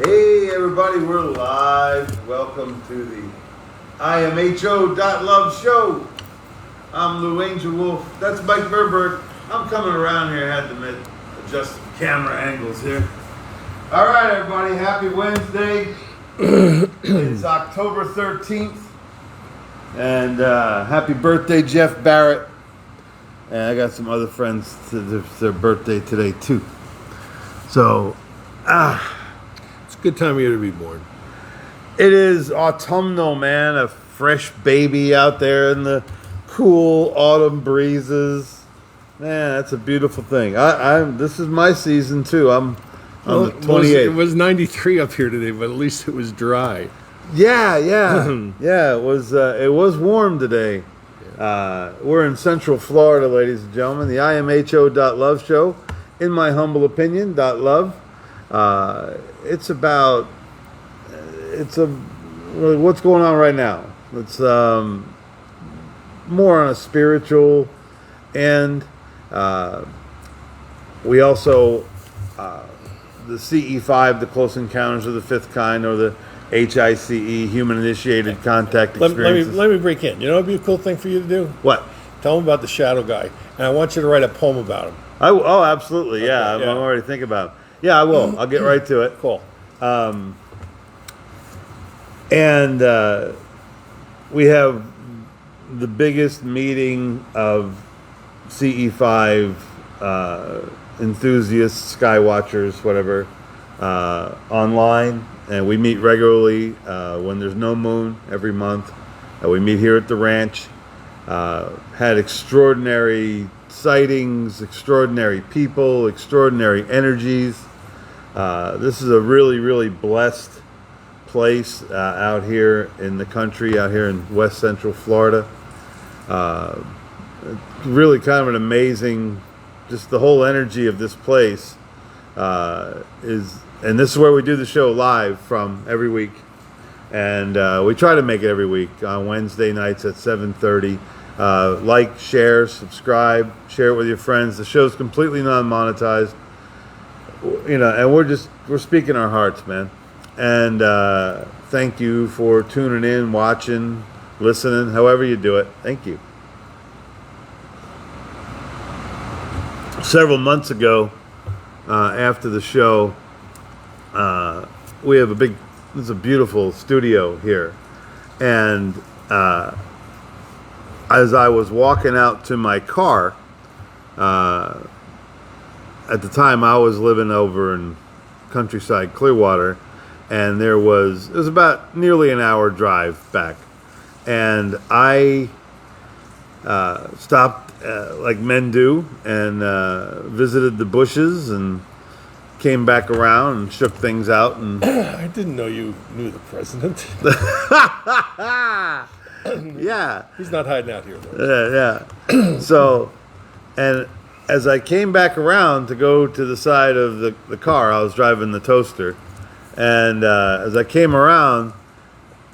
Hey everybody, we're live. Welcome to the imho.love show. I'm Lou Angelwolf. That's Mike Murburg. I'm coming around here. I had to adjust some camera angles here. All right, everybody. Happy Wednesday. It's October 13th. And happy birthday, Jeff Barrett. And I got some other friends. It's their birthday today, too. So, it's a good time of year to be born. It is autumnal, man. A fresh baby out there in the cool autumn breezes. Man, that's a beautiful thing. This is my season too. I'm on the 28th. It was 93 up here today, but at least it was dry. Yeah. Yeah, it was warm today. We're in Central Florida, ladies and gentlemen. The imho.love show, in my humble opinion, .love. Really, what's going on right now? It's more on a spiritual end. We also, the CE5, the Close Encounters of the Fifth Kind, or the HICE, Human Initiated Contact Experiences. Let me break in. You know what would be a cool thing for you to do? What? Tell them about the shadow guy. And I want you to write a poem about him. Oh, absolutely. Yeah, Okay, I'm already thinking about it. Yeah, I will. I'll get right to it. Cool. And we have the biggest meeting of CE5 enthusiasts, sky watchers, whatever, online. And we meet regularly when there's no moon every month. We meet here at the ranch. Had extraordinary sightings, extraordinary people, extraordinary energies. This is a really, really blessed place out here in the country, out here in West Central Florida. Really kind of an amazing, just the whole energy of this place and this is where we do the show live from every week. And we try to make it every week on Wednesday nights at 7:30. Like, share, subscribe, share it with your friends. The show's completely non-monetized, and we're speaking our hearts, man. And thank you for tuning in, watching, listening, however you do it. Thank you. Several months ago, after the show, we have this is a beautiful studio here, and as I was walking out to my car, at the time I was living over in countryside Clearwater, and it was about nearly an hour drive back, and I stopped like men do and visited the bushes and came back around and shook things out. And I didn't know you knew the president. Yeah. He's not hiding out here, though. Yeah. So, and as I came back around to go to the side of the car, I was driving the toaster, and as I came around,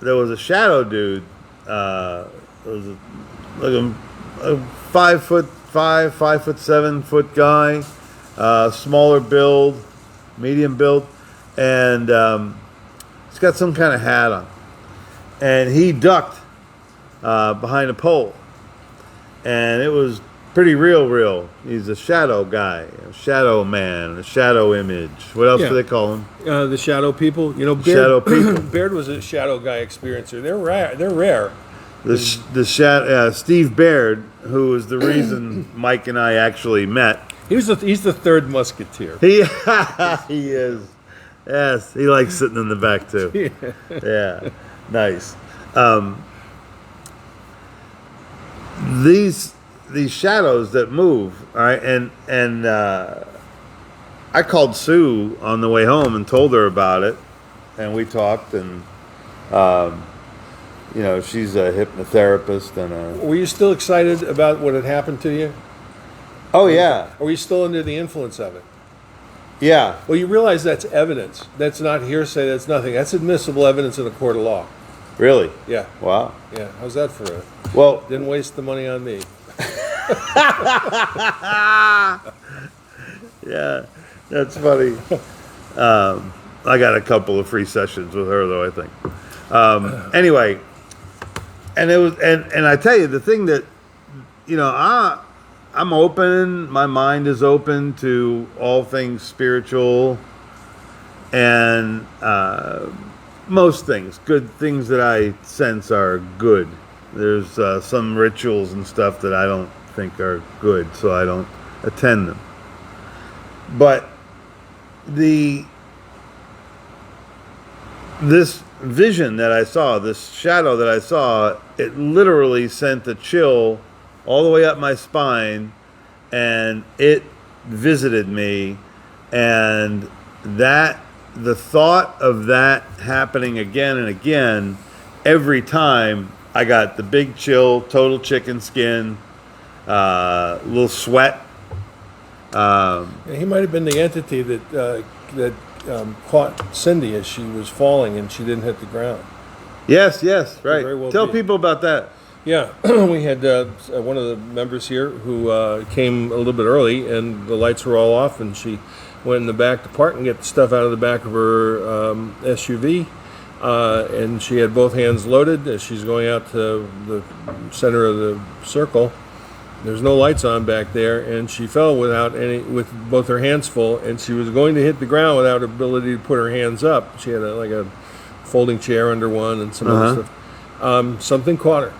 there was a shadow dude. There was a 5'5", 5'7" guy, smaller build, medium build, and he's got some kind of hat on, and he ducked behind a pole, and it was pretty real. He's a shadow guy, a shadow man, a shadow image. What else do they call him? The shadow people. Baird, shadow people. Baird was a shadow guy experiencer. They're rare. Steve Baird, who is the reason Mike and I actually met. He's the third musketeer. He is. Yes, he likes sitting in the back too. Yeah, nice. These shadows that move, all right, and I called Sue on the way home and told her about it, and we talked, and she's a hypnotherapist and Were you still excited about what had happened to you? Oh yeah. Or were you still under the influence of it? Yeah. Well, you realize that's evidence. That's not hearsay. That's nothing. That's admissible evidence in a court of law. Really? Yeah. Wow. Yeah. How's that for a... Well... Didn't waste the money on me. Yeah. That's funny. I got a couple of free sessions with her, though, I think. Anyway, and it was, and I tell you, the thing that, I'm open, my mind is open to all things spiritual and most things, good things that I sense are good. There's some rituals and stuff that I don't think are good, so I don't attend them. But this vision that I saw, this shadow that I saw, it literally sent a chill all the way up my spine, and it visited me, and the thought of that happening again and again, every time I got the big chill, total chicken skin, little sweat. He might have been the entity that caught Cindy as she was falling and she didn't hit the ground. Yes, right. Very well Tell be. people about that. Yeah, we had one of the members here who came a little bit early, and the lights were all off, and she went in the back to park and get the stuff out of the back of her SUV, and she had both hands loaded as she's going out to the center of the circle. There's no lights on back there, and she fell with both her hands full, and she was going to hit the ground without ability to put her hands up. She had a folding chair under one and some other stuff. Something caught her.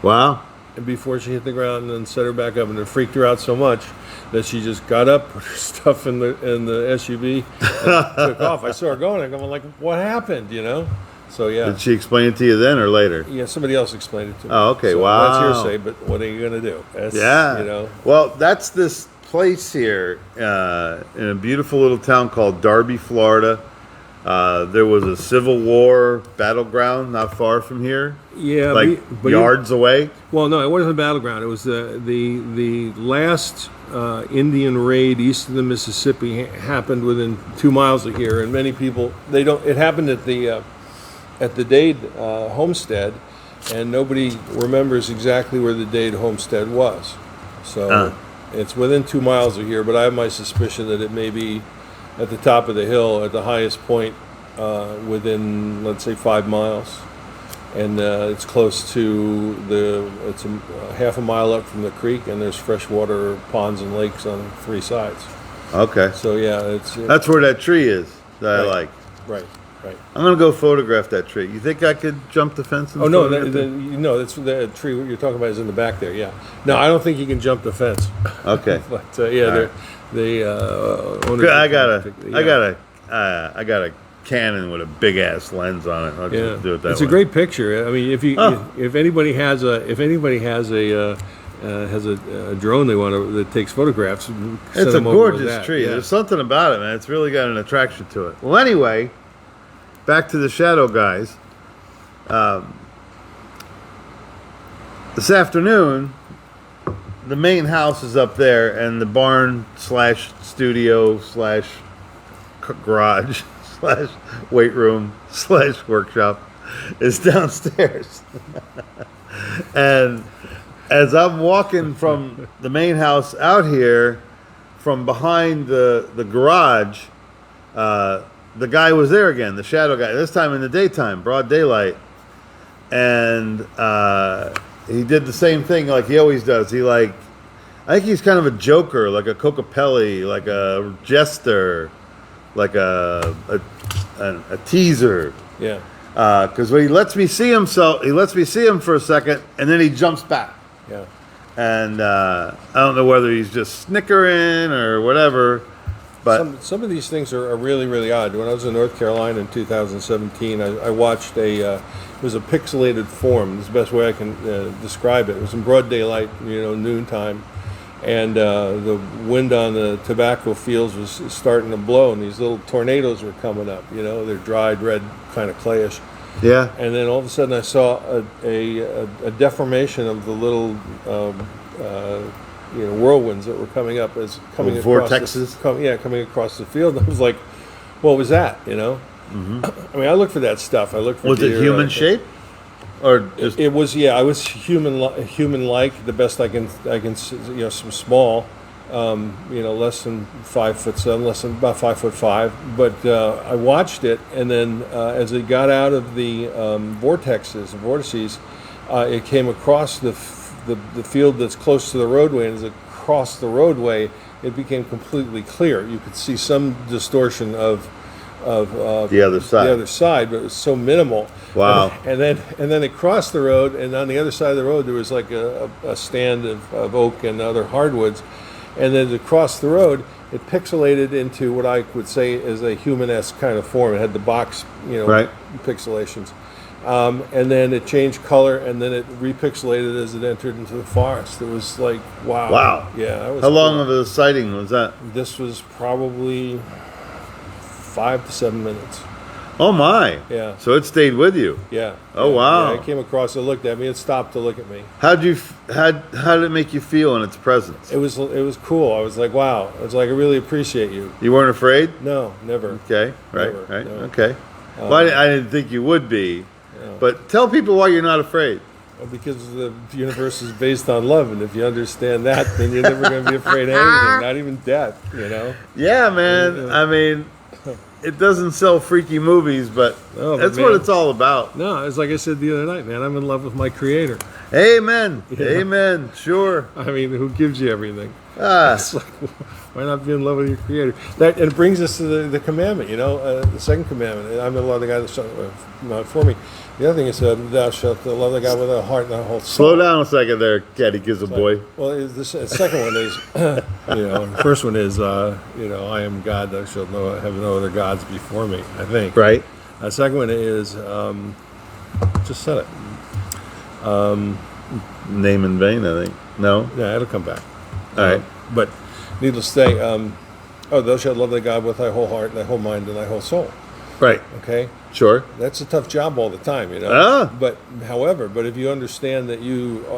Wow. And before she hit the ground, and then set her back up, and it freaked her out so much that she just got up, put her stuff in the SUV, and took off. I saw her going, and I'm like, "What happened?" So yeah. Did she explain it to you then or later? Yeah, somebody else explained it to me. Oh, okay. So wow. That's hearsay, but what are you going to do? Well, that's this place here in a beautiful little town called Darby, Florida. There was a Civil War battleground not far from here. Yeah, but yards away. Well, no, it wasn't a battleground. It was the last Indian raid east of the Mississippi happened within 2 miles of here, and many people It happened at the Dade homestead, and nobody remembers exactly where the Dade homestead was. So it's within 2 miles of here, but I have my suspicion that it may be at the top of the hill, at the highest point, within, let's say, 5 miles. And it's close to it's a half a mile up from the creek, and there's freshwater ponds and lakes on 3 sides. Okay. So yeah, that's where that tree is that I like. Right. I'm going to go photograph that tree. You think I could jump the fence? And that's the tree you're talking about is in the back there. Yeah. No, I don't think you can jump the fence. Okay. But yeah, the owners. I got a Canon with a big ass lens on it. I'll just do it that way. It's a great picture. I mean, if anybody has a drone that takes photographs, it's a gorgeous tree. Yeah. There's something about it, man. It's really got an attraction to it. Well, anyway, back to the shadow guys. This afternoon, the main house is up there, and the barn / studio / garage / weight room / workshop is downstairs. And as I'm walking from the main house out here, from behind the garage, the guy was there again, the shadow guy, this time in the daytime, broad daylight. And he did the same thing like he always does. I think he's kind of a joker, like a Cocapelli, like a jester, like a teaser. Yeah. Because when he lets me see him for a second, and then he jumps back. Yeah. And I don't know whether he's just snickering or whatever. But some of these things are really, really odd. When I was in North Carolina in 2017, I watched it was a pixelated form. This is the best way I can describe it. It was in broad daylight, noontime, and the wind on the tobacco fields was starting to blow, and these little tornadoes were coming up. They're dried red, kind of clayish. Yeah. And then all of a sudden, I saw a deformation of the little whirlwinds that were coming up coming vortexes. Coming across the field. And I was like, "What was that?" Mm-hmm. I mean, I look for that stuff. I look for. Was it human shape, or just... It was. Yeah, I was human-like. The best I can. Some small, less than 5'7", less than about 5'5". But I watched it, and then as it got out of the vortices, it came across the field that's close to the roadway, and as it crossed the roadway, it became completely clear. You could see some distortion of the other side, but it was so minimal. Wow! And then it crossed the road, and on the other side of the road there was like a stand of oak and other hardwoods, and then across the road it pixelated into what I would say is a human-esque kind of form. It had the box, right, pixelations, and then it changed color, and then it repixelated as it entered into the forest. It was like wow! Wow! Yeah, that was How cool. long of a sighting was that? This was probably 5 to 7 minutes. Oh my! Yeah. So it stayed with you. Yeah. Oh yeah, wow! Yeah, it came across. It looked at me. It stopped to look at me. How did it make you feel in its presence? It was cool. I was like, wow. I was like, I really appreciate you. You weren't afraid? No, never. Okay. Right. Never, Right. no. Okay. Well, I didn't think you would be. No. But tell people why you're not afraid. Well, because the universe is based on love, and if you understand that, then you're never going to be afraid of anything, not even death. Yeah, man. Yeah. I mean, it doesn't sell freaky movies, but that's what it's all about. No, it's like I said the other night, man. I'm in love with my Creator. Amen. Yeah. Amen. Sure. I mean, who gives you everything? Ah. It's like, why not be in love with your Creator? And it brings us to the commandment, the second commandment. I'm in love with the guy that's not for me. The other thing is, thou shalt love the God with a heart and a whole soul. Slow down a second there, Catechism boy. Well, the second one is, the first one is, I am God, thou shalt have no other gods before me, I think. Right. The second one is, just said it. Name in vain, I think. No? Yeah, it'll come back. All right. But needless to say, thou shalt love thy God with thy whole heart, thy whole mind, and thy whole soul. Right. Okay? Sure. That's a tough job all the time, Ah. But if you understand that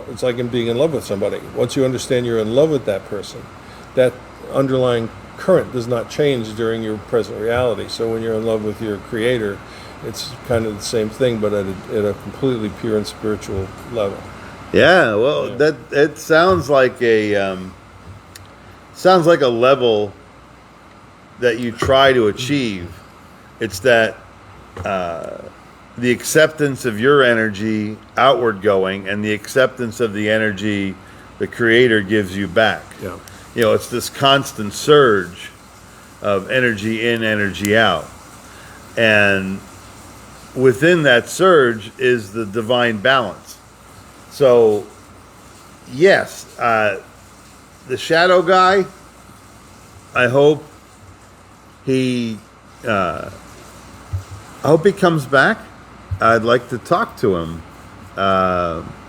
it's like in being in love with somebody. Once you understand you're in love with that person, that underlying current does not change during your present reality. So when you're in love with your Creator, it's kind of the same thing, but at a completely pure and spiritual level. Yeah. Well, Yeah. that it sounds like a level that you try to achieve. It's that the acceptance of your energy outward going and the acceptance of the energy the Creator gives you back. Yeah. It's this constant surge of energy in, energy out. And within that surge is the divine balance. So, yes, the shadow guy, I hope he comes back. I'd like to talk to him,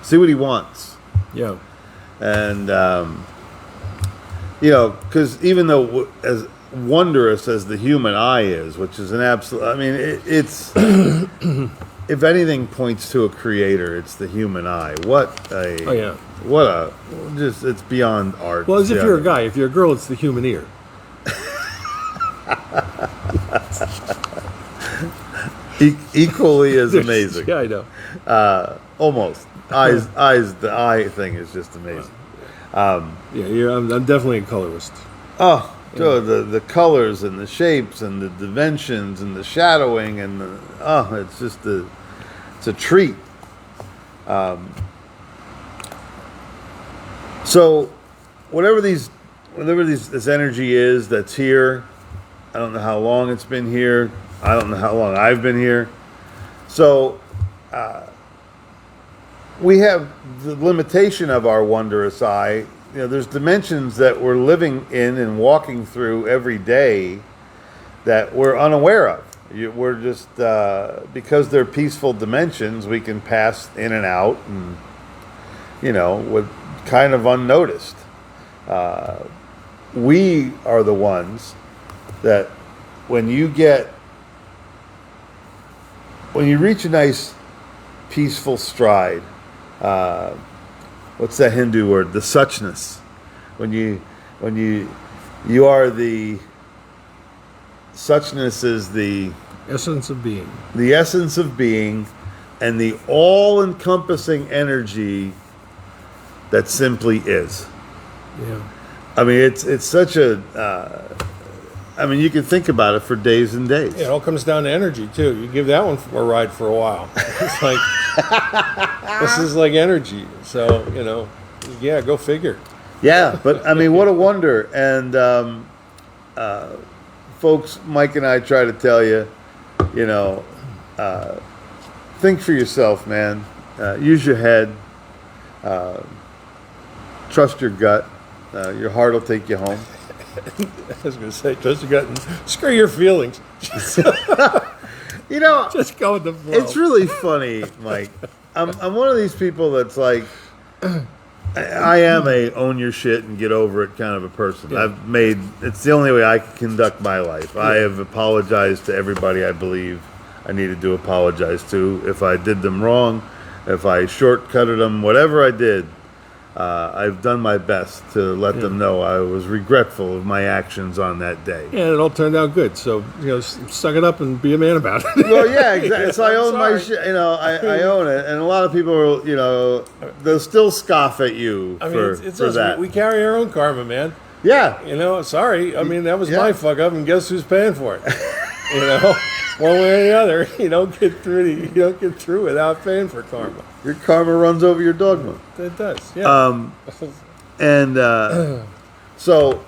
see what he wants. Yeah. And, because even though as wondrous as the human eye is, which is an absolute, I mean, it's, if anything points to a creator, it's the human eye. It's beyond art. Well, as if you're a guy. If you're a girl, it's the human ear. Equally as amazing. Yeah, I know. Almost. Eyes, the eye thing is just amazing. I'm definitely a colorist. Oh, the colors and the shapes and the dimensions and the shadowing and it's just it's a treat. So whatever this energy is that's here, I don't know how long it's been here. I don't know how long I've been here. So we have the limitation of our wondrous eye. There's dimensions that we're living in and walking through every day that we're unaware of. We're just, because they're peaceful dimensions, we can pass in and out and, with kind of unnoticed. We are the ones that when you reach a nice peaceful stride, what's that Hindu word? The suchness. When you are the suchness is the essence of being. The essence of being, and the all-encompassing energy that simply is. Yeah. I mean, it's such a. I mean, you can think about it for days and days. It all comes down to energy too. You give that one a ride for a while. It's like this is like energy. So yeah, go figure. Yeah, but I mean, what a wonder. And folks, Mike and I try to tell you, think for yourself, man. Use your head. Trust your gut. Your heart will take you home. I was going to say, trust your gut and screw your feelings. Just go with the flow. It's really funny, Mike. I'm one of these people that's like, I am a own your shit and get over it kind of a person. Yeah. It's the only way I can conduct my life. Yeah. I have apologized to everybody I believe I needed to apologize to. If I did them wrong, if I shortcutted them, whatever I did, I've done my best to let them know I was regretful of my actions on that day. Yeah, it all turned out good. So, suck it up and be a man about it. Well, yeah, exactly. So I own my shit. I own it. And a lot of people, they'll still scoff at you for that. We carry our own karma, man. Yeah. Sorry. I mean, that was my fuck up, and guess who's paying for it? One way or the other, you don't get through without paying for karma. Your karma runs over your dogma. It does, yeah. So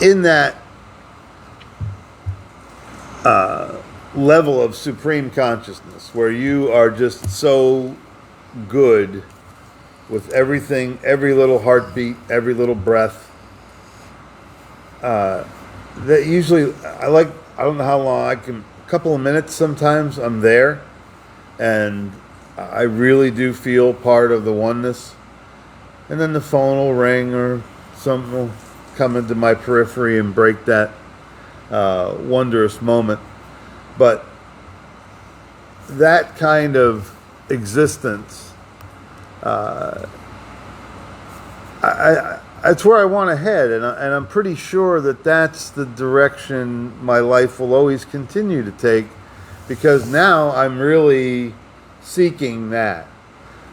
in that level of supreme consciousness where you are just so good with everything, every little heartbeat, every little breath, that usually I don't know how long a couple of minutes sometimes I'm there, and I really do feel part of the oneness. And then the phone will ring or something will come into my periphery and break that wondrous moment. But that kind of existence, that's where I want to head, and I'm pretty sure that that's the direction my life will always continue to take, because now I'm really seeking that.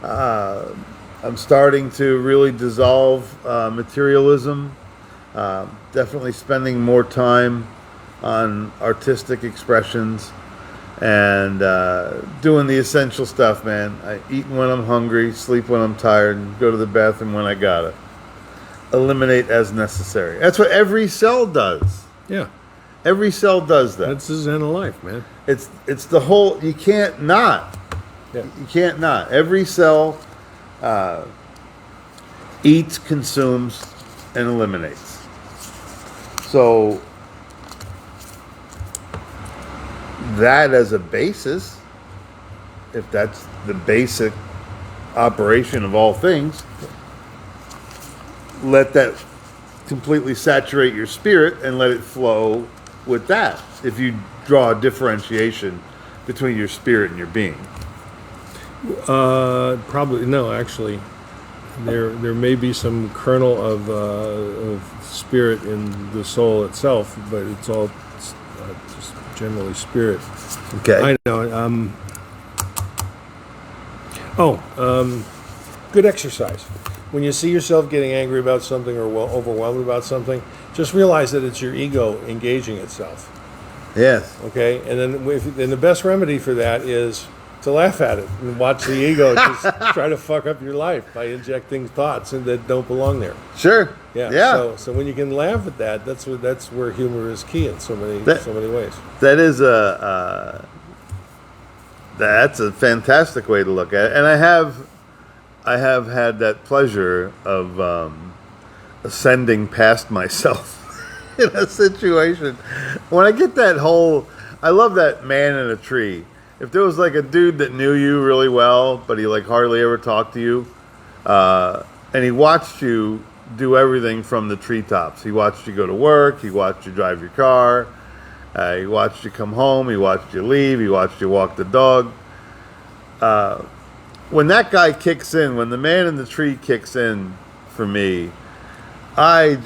I'm starting to really dissolve materialism, definitely spending more time on artistic expressions, and doing the essential stuff, man. I eat when I'm hungry, sleep when I'm tired, and go to the bathroom when I gotta. Eliminate as necessary. That's what every cell does. Yeah. Every cell does that. That's the zen of life, man. It's the whole, you can't not. Yeah. You can't not. Every cell eats, consumes, and eliminates. So that as a basis, if that's the basic operation of all things, let that completely saturate your spirit and let it flow with that. If you draw a differentiation between your spirit and your being. Probably no. Actually, there may be some kernel of spirit in the soul itself, but it's all just generally spirit. Okay. I know. Good exercise. When you see yourself getting angry about something or overwhelmed about something, just realize that it's your ego engaging itself. Yes. Okay? And then the best remedy for that is to laugh at it and watch the ego just try to fuck up your life by injecting thoughts that don't belong there. Sure. Yeah. So when you can laugh at that, that's where humor is key in so many ways. That is that's a fantastic way to look at it. And I have had that pleasure of ascending past myself in a situation. When I get that I love that man in a tree. If there was like a dude that knew you really well, but he like hardly ever talked to you, and he watched you do everything from the treetops. He watched you go to work. He watched you drive your car. He watched you come home. He watched you leave. He watched you walk the dog. When that guy kicks in, when the man in the tree kicks in for me, I'm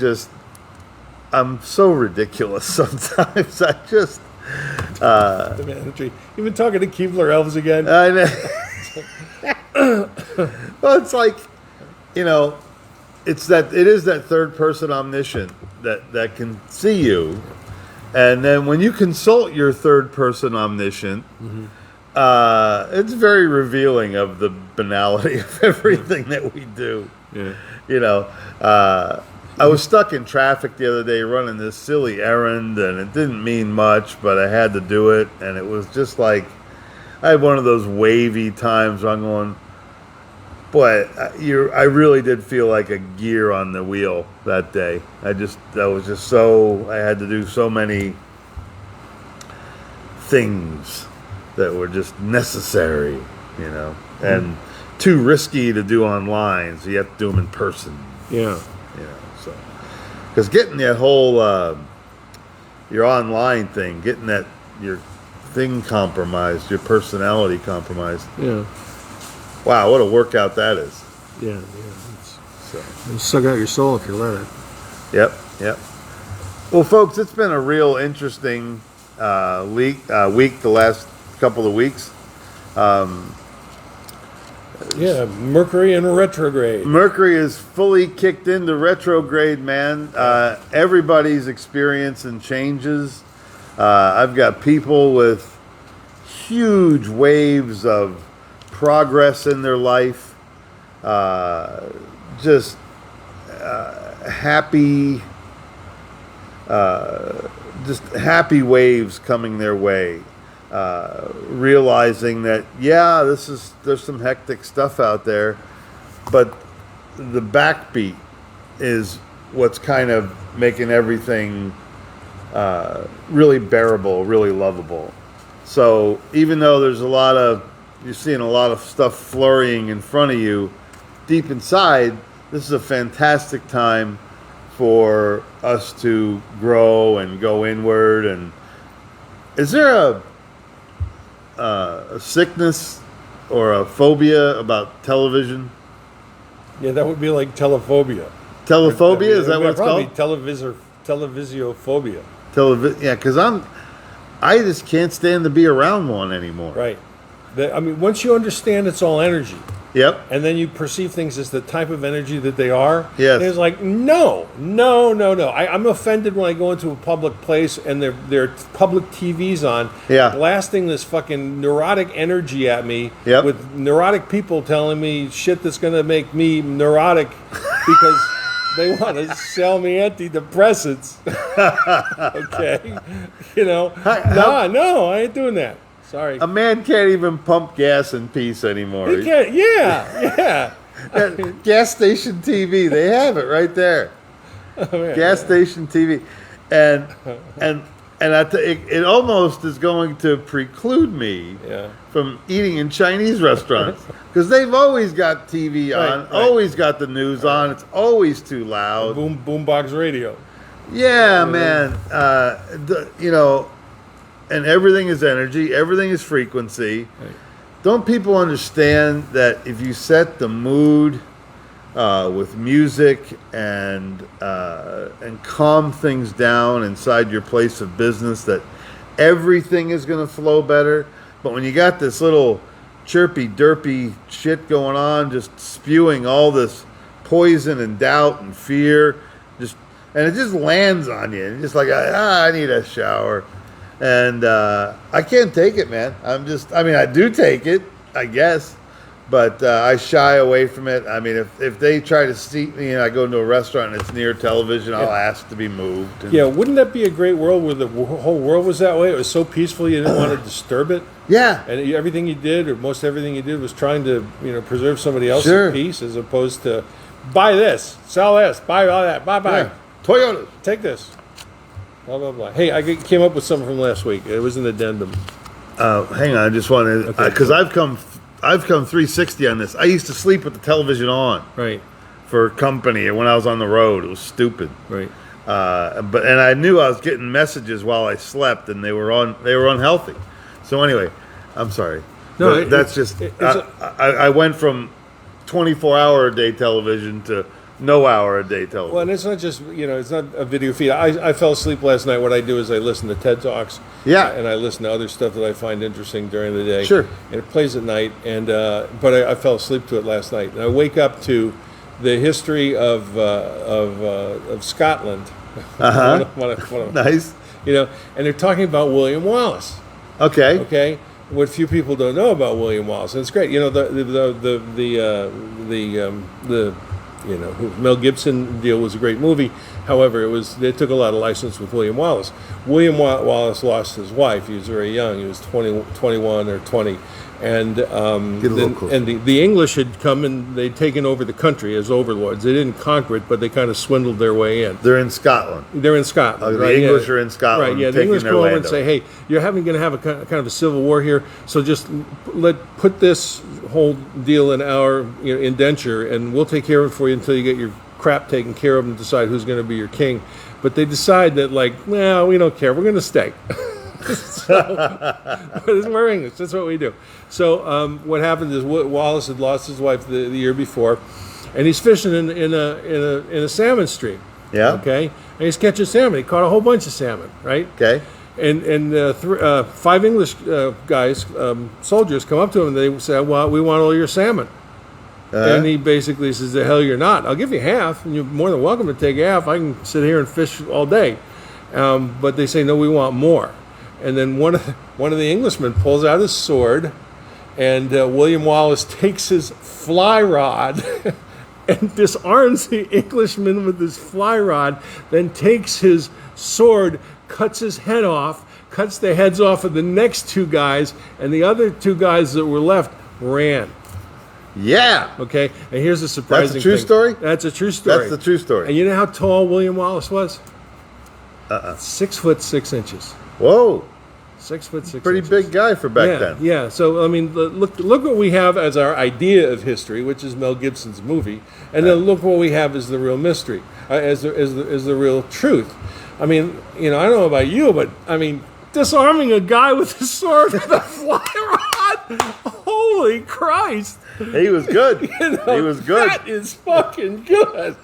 so ridiculous sometimes. The man in the tree. You've been talking to Keebler elves again? I know. Well, it's like, you know, it is that third person omniscient that can see you, and then when you consult your third person omniscient, it's very revealing of the banality of everything that we do. Yeah. You know, I was stuck in traffic the other day running this silly errand, and it didn't mean much, but I had to do it, and it was just like I had one of those wavy times where I'm going, boy, I really did feel like a gear on the wheel that day. I had to do so many things that were just necessary, you know, and too risky to do online, so you have to do them in person. Yeah. You know, so because getting that whole your online thing, getting that your thing compromised, your personality compromised. Yeah. Wow, what a workout that is. Yeah. So. It'll suck out your soul if you let it. Yep. Well, folks, it's been a real interesting week. The last couple of weeks. Yeah, Mercury in retrograde. Mercury is fully kicked into retrograde, man. Everybody's experiencing changes. I've got people with huge waves of progress in their life. Just happy waves coming their way. Realizing that, there's some hectic stuff out there, but the backbeat is what's kind of making everything really bearable, really lovable. So even though you're seeing a lot of stuff flurrying in front of you, deep inside, this is a fantastic time for us to grow and go inward. And is there a sickness or a phobia about television? Yeah, that would be like telephobia. Telephobia, is that what it's called? Televisiophobia. Yeah, because I just can't stand to be around one anymore. Right. Once you understand it's all energy, Yep. and then you perceive things as the type of energy that they are, yes. It's like, no. I'm offended when I go into a public place and there are public TVs on, blasting this fucking neurotic energy at me, with neurotic people telling me shit that's going to make me neurotic because they want to sell me antidepressants. Okay? You know, no, I ain't doing that. Sorry. A man can't even pump gas in peace anymore. He can't. Yeah. Gas station TV, they have it right there. Gas station TV, and it almost is going to preclude me from eating in Chinese restaurants because they've always got TV on, always got the news on. It's always too loud. Boombox radio. Yeah, man. You know. And everything is energy. Everything is frequency. Right. Don't people understand that if you set the mood with music and calm things down inside your place of business, that everything is going to flow better? But when you got this little chirpy, derpy shit going on, just spewing all this poison and doubt and fear, and it just lands on you. And just like, I need a shower. And I can't take it, man. I do take it, I guess, but I shy away from it. I mean, if they try to seat me and I go into a restaurant and it's near television, I'll ask to be moved. Yeah, wouldn't that be a great world where the whole world was that way? It was so peaceful you didn't want to disturb it. Yeah. And everything you did, or most everything you did, was trying to preserve somebody else's peace, as opposed to buy this, sell this, buy all that, bye. Yeah. Toyota. Take this. Blah, blah, blah. Hey, I came up with something from last week. It was an addendum. Hang on, I just wanted, because I've come 360 on this. I used to sleep with the television on. Right. For company when I was on the road. It was stupid. Right. But I knew I was getting messages while I slept, and they were unhealthy. So anyway, I'm sorry. No, that's just. I went from 24-hour-a-day television to no hour-a-day television. Well, and it's not just, it's not a video feed. I fell asleep last night. What I do is I listen to TED Talks. Yeah. And I listen to other stuff that I find interesting during the day. Sure. And it plays at night. And but I fell asleep to it last night. And I wake up to the history of Scotland. Nice. You know, and they're talking about William Wallace. Okay. Okay, what few people don't know about William Wallace, and it's great. You know, the Mel Gibson deal was a great movie. However, they took a lot of license with William Wallace. William Wallace lost his wife. He was very young. He was 21 or 20. And the English had come and they'd taken over the country as overlords. They didn't conquer it, but they kind of swindled their way in. They're in Scotland. They're in Scotland. The English are in Scotland. Right, yeah. The English come over and say, hey, you're going to have a kind of a civil war here, so just put this whole deal in our indenture, and we'll take care of it for you until you get your crap taken care of and decide who's going to be your king. But they decide that, well, we don't care. We're going to stay. We're English. That's what we do. So what happened is Wallace had lost his wife the year before, and he's fishing in a salmon stream. Yeah. Okay. And he's catching salmon. He caught a whole bunch of salmon. Right. Okay. And 5 English guys, soldiers, come up to him and they say, "Well, we want all your salmon." And he basically says, "The hell you're not. I'll give you half, and you're more than welcome to take half. I can sit here and fish all day." But they say, "No, we want more." And then one of the Englishmen pulls out his sword, and William Wallace takes his fly rod and disarms the Englishman with his fly rod, then takes his sword, cuts his head off, cuts the heads off of the next 2 guys, and the other 2 guys that were left ran. Yeah. Okay, and here's the surprising thing. That's a true story? That's a true story. That's the true story. And you know how tall William Wallace was? 6'6". Whoa. 6'6". Pretty big guy for back then. Yeah. So I mean, look what we have as our idea of history, which is Mel Gibson's movie, and then look what we have as the real mystery, as the real truth. I mean, I don't know about you, but I mean, disarming a guy with a sword with a fly rod. Holy Christ! He was good. He was good. That is fucking good.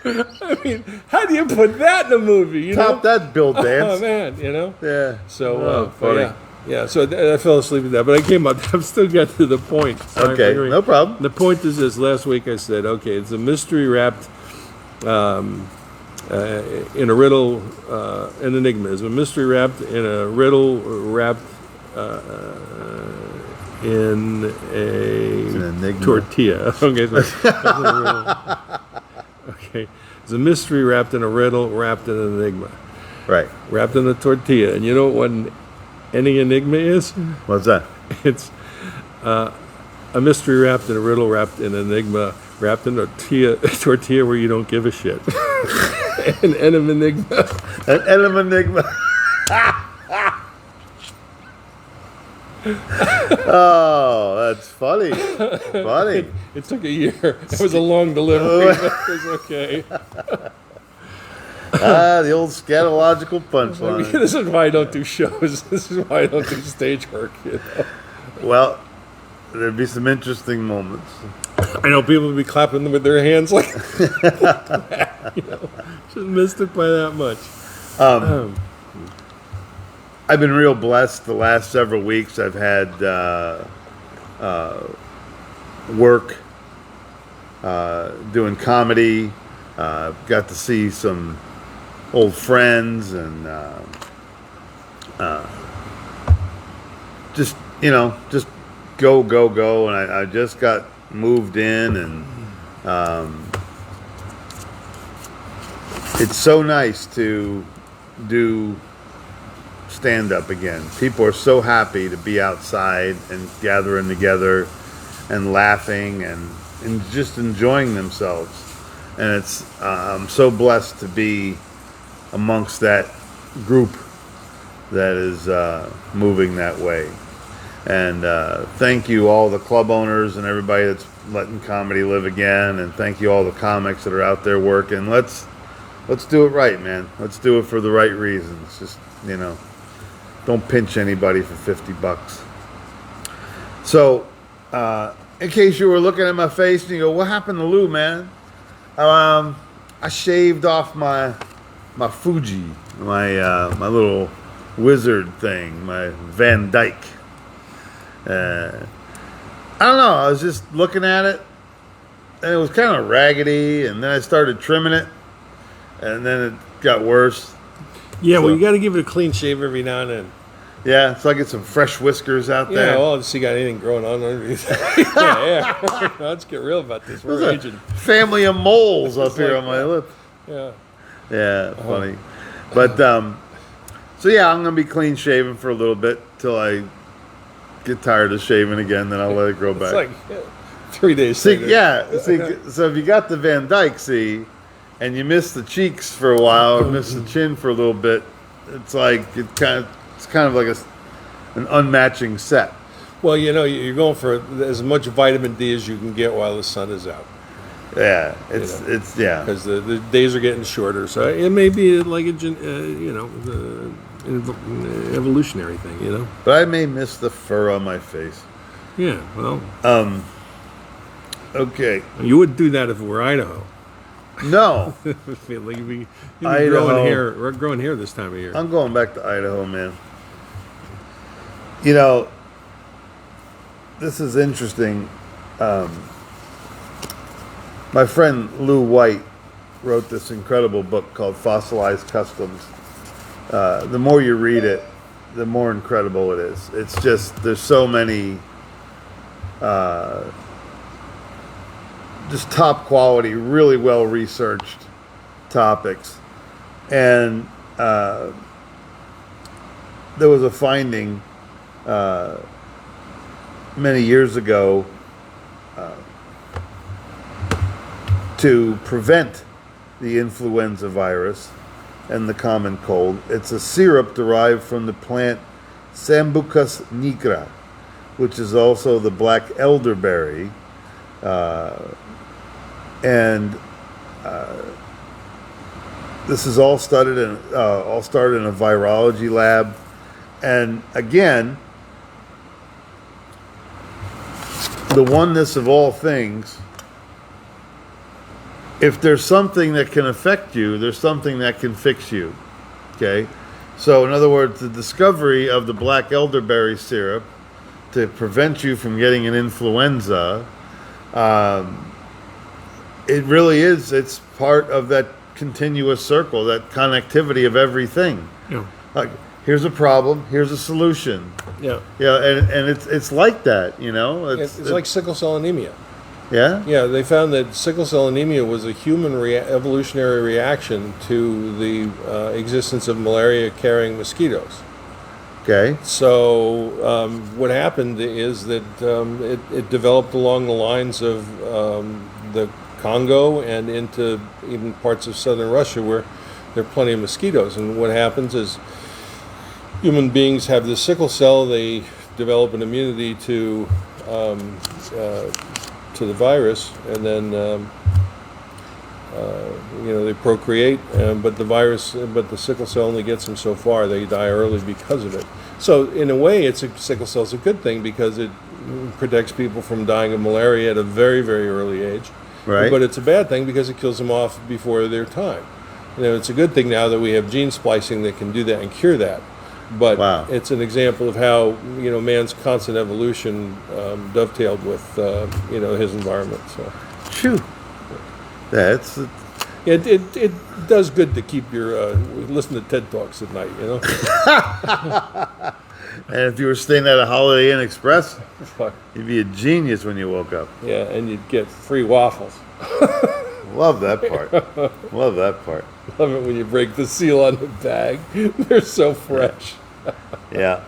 I mean, how do you put that in a movie? Top that Bill dance. Oh man, Yeah. So funny. Yeah. So I fell asleep at that, but I came up. I'm still getting to the point. So Okay, no problem. The point is this: last week I said, okay, it's a mystery wrapped in a riddle, an enigma. It's a mystery wrapped in a riddle, wrapped in An enigma. tortilla. Okay. Okay, it's a mystery wrapped in a riddle, wrapped in an enigma. Right. Wrapped in a tortilla. And you know what any enigma is? What's that? It's a mystery wrapped in a riddle, wrapped in an enigma, wrapped in a tortilla where you don't give a shit. An enigma. An enigma. Oh, that's funny. Funny. It took a year. It was a long delivery, but it was okay. The old scatological punchline. This is why I don't do shows. This is why I don't do stage work. Well, there'd be some interesting moments. I know people would be clapping with their hands like that, Just missed it by that much. I've been real blessed the last several weeks. I've had work doing comedy. Got to see some old friends and just go. And I just got moved in, and it's so nice to do stand-up again. People are so happy to be outside and gathering together and laughing and just enjoying themselves. And it's I'm so blessed to be amongst that group that is moving that way. And thank you all the club owners and everybody that's letting comedy live again. And thank you all the comics that are out there working. Let's do it right, man. Let's do it for the right reasons. Just, don't pinch anybody for $50. So, in case you were looking at my face and you go, "What happened to Lou, man?" I shaved off my Fuji, my little wizard thing, my Van Dyke. I don't know. I was just looking at it, and it was kind of raggedy, and then I started trimming it, and then it got worse. Yeah, So- well, you got to give it a clean shave every now and then. Yeah, so I get some fresh whiskers out Yeah, there. well, see, got anything growing on underneath. yeah. Let's get real about this. We're There's a aging. family of moles up here like on my that. lip. Yeah. Yeah, funny. But so yeah, I'm gonna be clean shaven for a little bit till I get tired of shaving again. Then I'll let it grow It's back. like 3 days. See, later. yeah. See, so if you got the Van Dyke, and you miss the cheeks for a while, or miss the chin for a little bit, it's like it's kind of like an unmatching set. Well, you're going for as much vitamin D as you can get while the sun is out. Yeah, it's yeah. Because the days are getting shorter, so it may be like an evolutionary thing, But I may miss the fur on my face. Yeah, well, Okay. you would do that if it were Idaho. No, Feel like you'd be Idaho. growing hair this time of year. I'm going back to Idaho, man. This is interesting. My friend Lou White wrote this incredible book called Fossilized Customs. The more you read it, the more incredible it is. It's just, there's so many just top quality, really well researched topics. And there was a finding many years ago to prevent the influenza virus and the common cold. It's a syrup derived from the plant Sambucus nigra, which is also the black elderberry. This is all started in a virology lab. And again, the oneness of all things. If there's something that can affect you, there's something that can fix you. Okay? So, in other words, the discovery of the black elderberry syrup to prevent you from getting an influenza, it really is, it's part of that continuous circle, that connectivity of everything. Yeah. Like, here's a problem, here's a solution. Yeah. Yeah, and it's like that, It's like sickle cell anemia. Yeah? Yeah, they found that sickle cell anemia was a human evolutionary reaction to the existence of malaria-carrying mosquitoes. Okay. So what happened is that it developed along the lines of the Congo and into even parts of southern Russia where there are plenty of mosquitoes. And what happens is human beings have this sickle cell. They develop an immunity to the virus, and then they procreate. But the sickle cell only gets them so far. They die early because of it. So in a way, sickle cell is a good thing because it protects people from dying of malaria at a very, very early age. Right. But it's a bad thing because it kills them off before their time. It's a good thing now that we have gene splicing that can do that and cure that. But Wow. It's an example of how man's constant evolution dovetailed with his environment. So Phew. That's it does good to keep your listen to TED Talks at night. and if you were staying at a Holiday Inn Express, Fuck. you'd be a genius when you woke up. Yeah, and you'd get free waffles. Love that part. Love that part. Love it when you break the seal on the bag. They're so fresh. Yeah.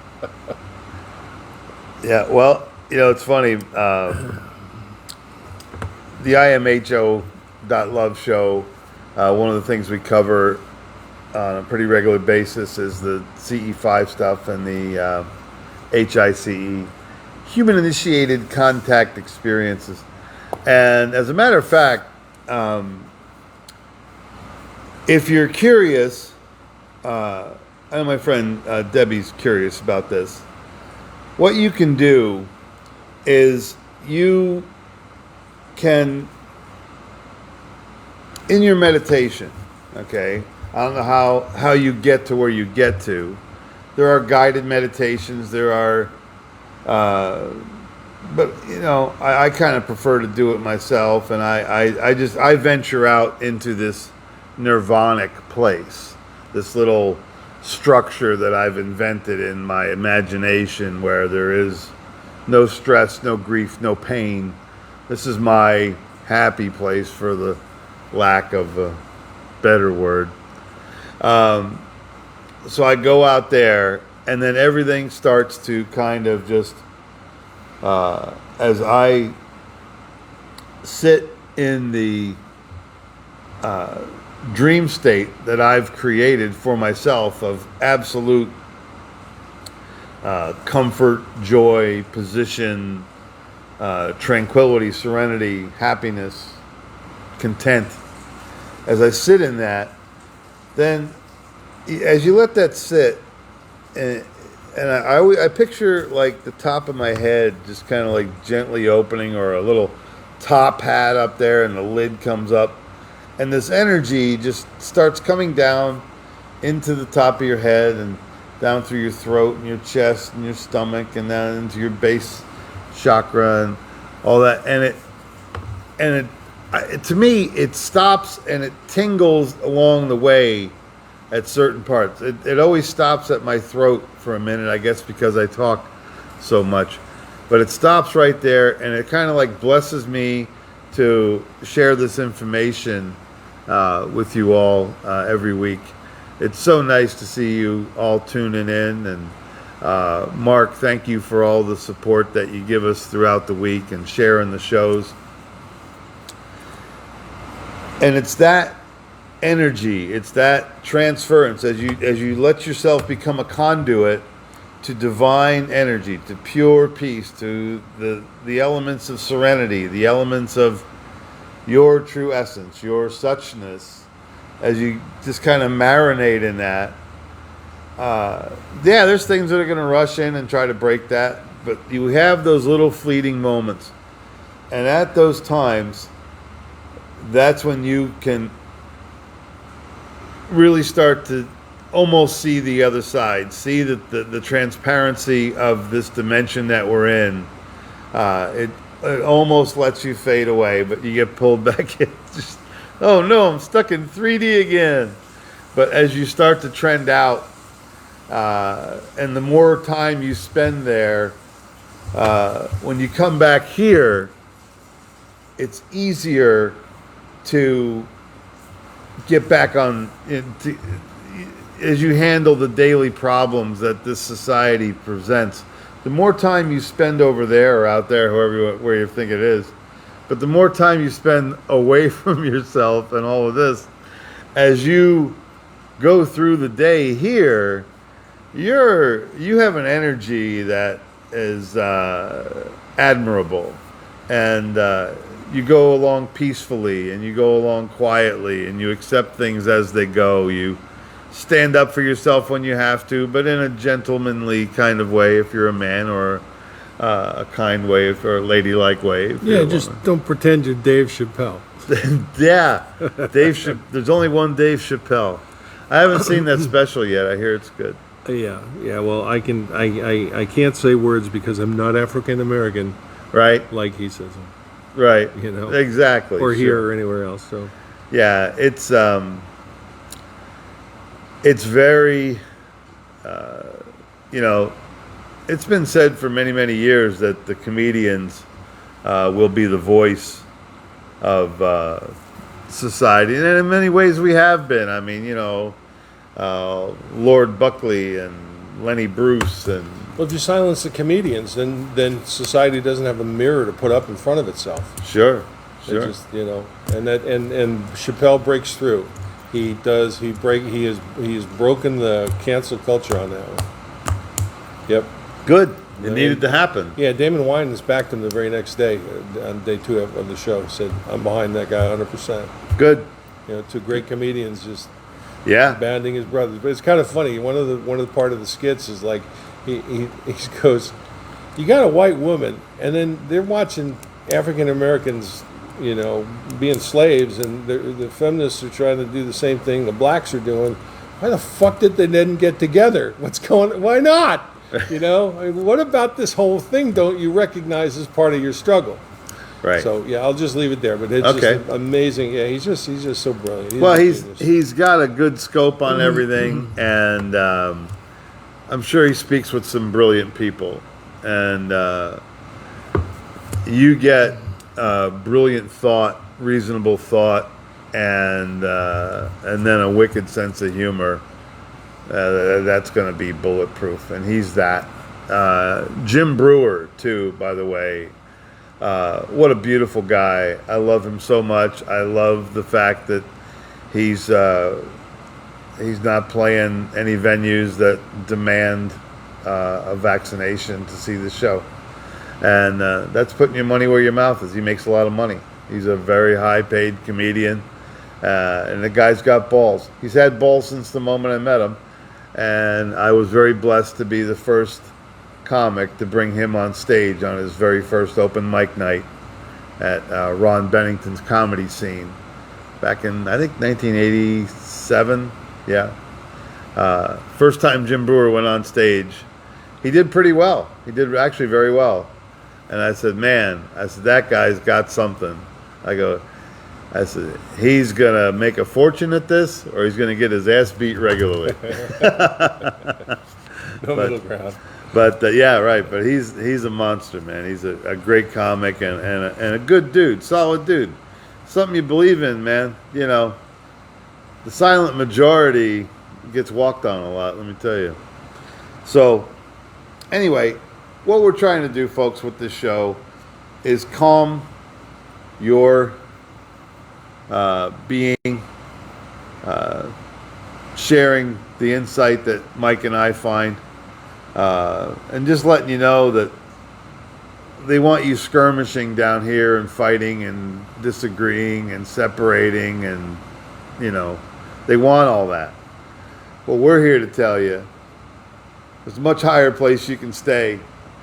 Yeah. Well, it's funny. The imho.love show. One of the things we cover on a pretty regular basis is the CE5 stuff and the HICE, human-initiated contact experiences. And as a matter of fact, if you're curious, I know my friend Debbie's curious about this. What you can do is you can, in your meditation, okay, I don't know how you get to where you get to. There are guided meditations. There are but I kind of prefer to do it myself, and I venture out into this nirvanic place, this little structure that I've invented in my imagination where there is no stress, no grief, no pain. This is my happy place, for the lack of a better word. So I go out there, and then everything starts to kind of just, as I sit in the dream state that I've created for myself of absolute comfort, joy, position, tranquility, serenity, happiness, content. As I sit in that, then as you let that sit, and I picture like the top of my head just kind of like gently opening, or a little top hat up there, and the lid comes up, and this energy just starts coming down into the top of your head and down through your throat and your chest and your stomach and down into your base chakra and all that. And it to me, it stops and it tingles along the way at certain parts. It always stops at my throat for a minute, I guess because I talk so much. But it stops right there, and it kind of like blesses me to share this information with you all every week. It's so nice to see you all tuning in. And Mark, thank you for all the support that you give us throughout the week and sharing the shows. And it's that energy, it's that transference as you let yourself become a conduit to divine energy, to pure peace, to the elements of serenity, the elements of your true essence, your suchness. As you just kind of marinate in that, there's things that are going to rush in and try to break that, but you have those little fleeting moments, and at those times, that's when you can really start to almost see the other side, see the transparency of this dimension that we're in. It almost lets you fade away, but you get pulled back in. Just, oh no, I'm stuck in 3D again. But as you start to trend out, and the more time you spend there, when you come back here, it's easier to get back on, as you handle the daily problems that this society presents. The more time you spend over there or out there, where you think it is, but the more time you spend away from yourself and all of this, as you go through the day here, you have an energy that is admirable, and you go along peacefully, and you go along quietly, and you accept things as they go. You stand up for yourself when you have to, but in a gentlemanly kind of way if you're a man, or a kind way or a ladylike way. Yeah, just don't pretend you're Dave Chappelle. Yeah, there's only one Dave Chappelle. I haven't seen that special yet. I hear it's good. Yeah. Well, I can't say words because I'm not African American, right? Like he says them. Right. or Exactly. Sure. here or anywhere else. So yeah, it's very, it's been said for many, many years that the comedians will be the voice of society, and in many ways we have been. I mean, Lord Buckley and Lenny Bruce, and well, if you silence the comedians, then society doesn't have a mirror to put up in front of itself. Sure. Just, and Chappelle breaks through. He has broken the cancel culture on that one. Yep. Good. It needed to happen. Yeah, Damon Wayans backed him the very next day, on day 2 of the show. Said, "I'm behind that guy 100%." Good. Two great comedians just banding his brothers. But it's kind of funny. One of the part of the skits is like he goes, "You got a white woman, and then they're watching African Americans, being slaves, and the feminists are trying to do the same thing the blacks are doing. Why the fuck did they then get together? What's going on? Why not?" You know, I mean, what about this whole thing don't you recognize as part of your struggle? Right. So yeah, I'll just leave it there. But it's just amazing. Yeah, he's just so brilliant. He's got a good scope on everything, and I'm sure he speaks with some brilliant people, and you get brilliant thought, reasonable thought, and then a wicked sense of humor. That's going to be bulletproof, and he's that. Jim Brewer, too, by the way. What a beautiful guy. I love him so much. I love the fact that he's not playing any venues that demand a vaccination to see the show. And that's putting your money where your mouth is. He makes a lot of money. He's a very high-paid comedian. And the guy's got balls. He's had balls since the moment I met him. And I was very blessed to be the first comic to bring him on stage on his very first open mic night at Ron Bennington's Comedy Scene back in, I think, 1987. Yeah. First time Jim Brewer went on stage. He did pretty well. He did actually very well. And I said, that guy's got something. I said, he's going to make a fortune at this, or he's going to get his ass beat regularly. No middle ground. But yeah, right. But he's a monster, man. He's a great comic and a good dude, solid dude. Something you believe in, man. You know, the silent majority gets walked on a lot, let me tell you. So, anyway, what we're trying to do, folks, with this show is calm your being, sharing the insight that Mike and I find, and just letting you know that they want you skirmishing down here and fighting and disagreeing and separating, and you know, they want all that. Well, we're here to tell you there's a much higher place you can stay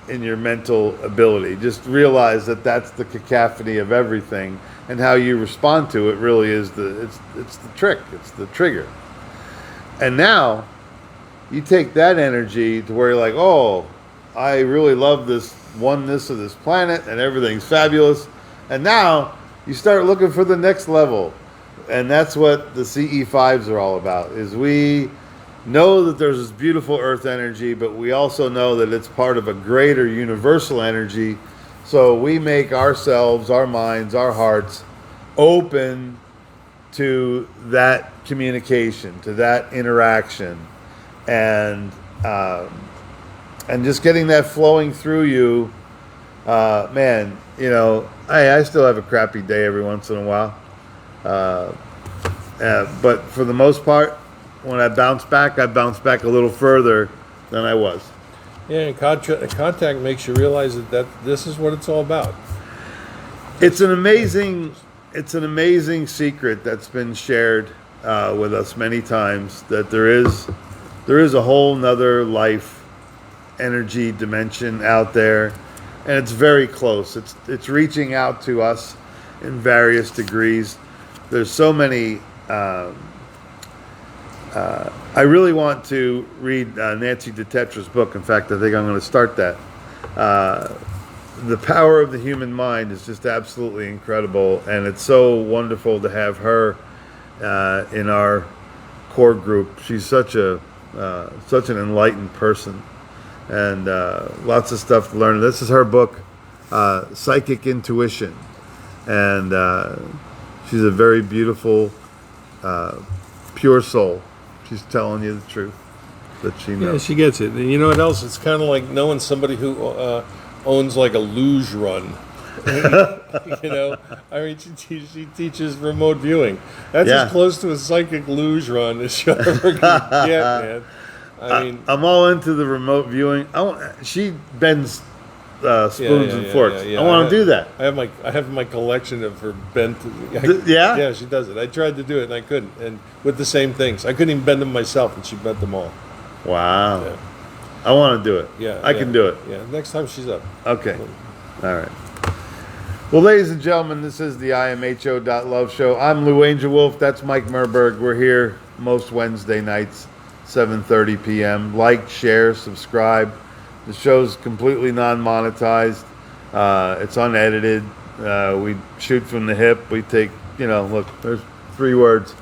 in your mental ability. Just realize that that's the cacophony of everything, and how you respond to it really is it's the trick, it's the trigger. And now you take that energy to where you're like, oh, I really love this oneness of this planet and everything's fabulous. And now you start looking for the next level. And that's what the CE5s are all about, is we know that there's this beautiful earth energy, but we also know that it's part of a greater universal energy. So we make ourselves, our minds, our hearts open to that communication, to that interaction, and just getting that flowing through you. Man, you know, I still have a crappy day every once in a while. But for the most part, when I bounce back a little further than I was. Yeah, and contact makes you realize that this is what it's all about. It's an amazing secret that's been shared with us many times, that there is a whole nother life energy dimension out there, and it's very close. It's reaching out to us in various degrees. There's so many. I really want to read Nancy DeTetra's book. In fact, I think I'm going to start that. The power of the human mind is just absolutely incredible, and it's so wonderful to have her in our core group. She's such an enlightened person, and lots of stuff to learn. This is her book, Psychic Intuition, and she's a very beautiful, pure soul. She's telling you the truth that she knows. Yeah, she gets it. And you know what else? It's kind of like knowing somebody who owns like a luge run. You know, I mean, she teaches remote viewing. That's as close to a psychic luge run as you'll ever get, man. I mean, I'm all into the remote viewing. She bends spoons and forks. I want to do that. I have my collection of her bent. Yeah, she does it. I tried to do it and I couldn't, and with the same things, I couldn't even bend them myself, and she bent them all. Wow. Yeah. I want to do it. Yeah, I can do it. Yeah, next time she's up. Okay. All right. Well, ladies and gentlemen, this is the imho.love show. I'm Lou Angelwolf. That's Mike Murburg. We're here most Wednesday nights, 7:30 p.m. Like, share, subscribe. The show's completely non-monetized. It's unedited. We shoot from the hip. We take, look, there's 3 words.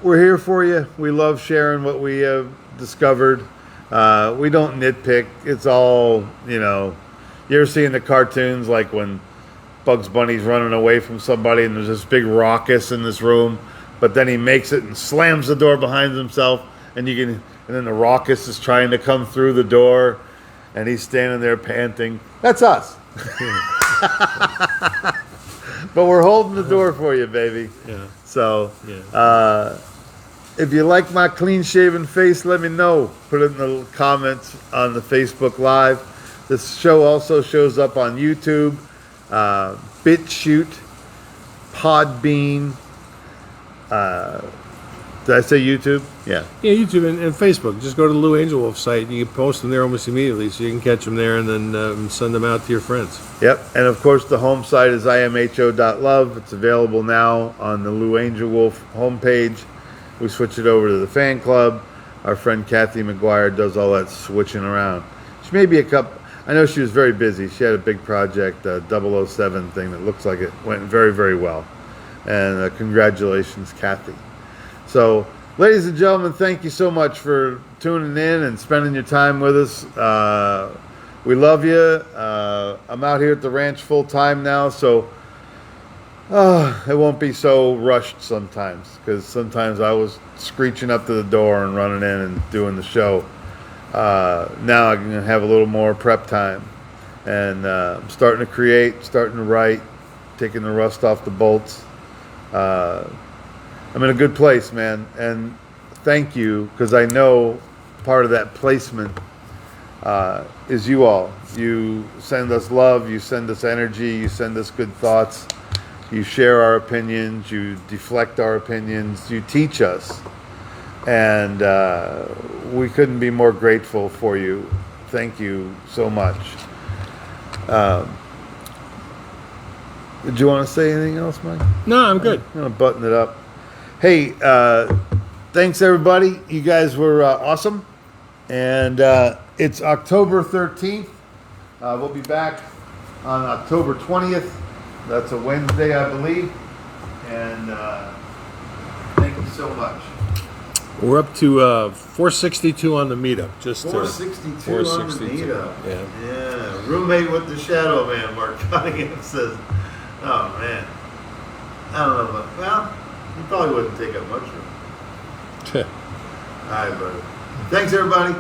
We're here for you. We love sharing what we have discovered. We don't nitpick. It's all, you ever seen the cartoons like when Bugs Bunny's running away from somebody and there's this big raucous in this room, but then he makes it and slams the door behind himself, and then the raucous is trying to come through the door, and he's standing there panting. That's us. But we're holding the door for you, baby. Yeah. So, if you like my clean-shaven face, let me know. Put it in the comments on the Facebook Live. This show also shows up on YouTube, BitChute, Podbean. Did I say YouTube? Yeah. Yeah, YouTube and Facebook. Just go to the Lou Angelwolf site. You can post them there almost immediately, so you can catch them there and then send them out to your friends. Yep. And of course, the home site is imho.love. It's available now on the Lou Angelwolf homepage. We switch it over to the fan club. Our friend Kathy McGuire does all that switching around. She may be I know she was very busy. She had a big project, a 007 thing that looks like it went very, very well. And congratulations, Kathy. So, ladies and gentlemen, thank you so much for tuning in and spending your time with us. We love you. I'm out here at the ranch full time now, so it won't be so rushed sometimes, because sometimes I was screeching up to the door and running in and doing the show. Now I can have a little more prep time, and I'm starting to create, starting to write, taking the rust off the bolts. I'm in a good place, man, and thank you, because I know part of that placement is you all. You send us love, you send us energy, you send us good thoughts, you share our opinions, you deflect our opinions, you teach us, and we couldn't be more grateful for you. Thank you so much. Did you want to say anything else, Mike? No, I'm good. I'm going to button it up. Hey, thanks everybody. You guys were awesome. And it's October 13th. We'll be back on October 20th. That's a Wednesday, I believe. And thank you so much. We're up to 462 on the meetup. Just 462 462 on the meetup. Yeah. Yeah. Roommate with the shadow man, Mark Cunningham says, oh man, I don't know, but well, you probably wouldn't take up much room. All right, buddy. Thanks, everybody.